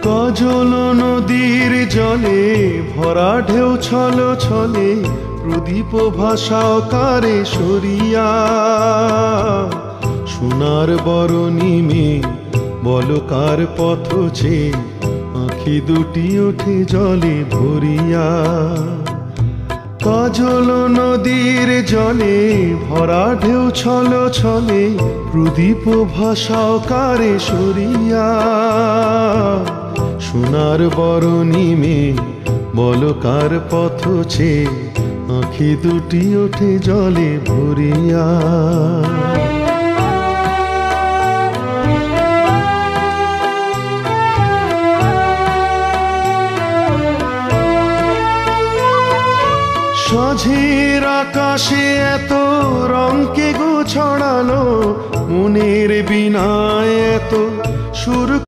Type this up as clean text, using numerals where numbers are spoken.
কাজল নদীর জলে ভরা ঢেউ ছল ছলে প্রদীপ ভাষা কারে সরিয়া সোনার বরণী মে বলো কার পথ ছে আঁখি দুটি ওঠে জলে ভরিয়া কাজল নদীর জলে ভরা ঢেউ ছল ছলে প্রদীপ ভাষা কারে সরিয়া সোনার বরণী মে বলো কার পথ ছে আঁখি দুটি ওঠে জলে ভরিয়া সাঁঝের আকাশে এত রঙকে গো ছড়ালো মনের বিনায় এত সুর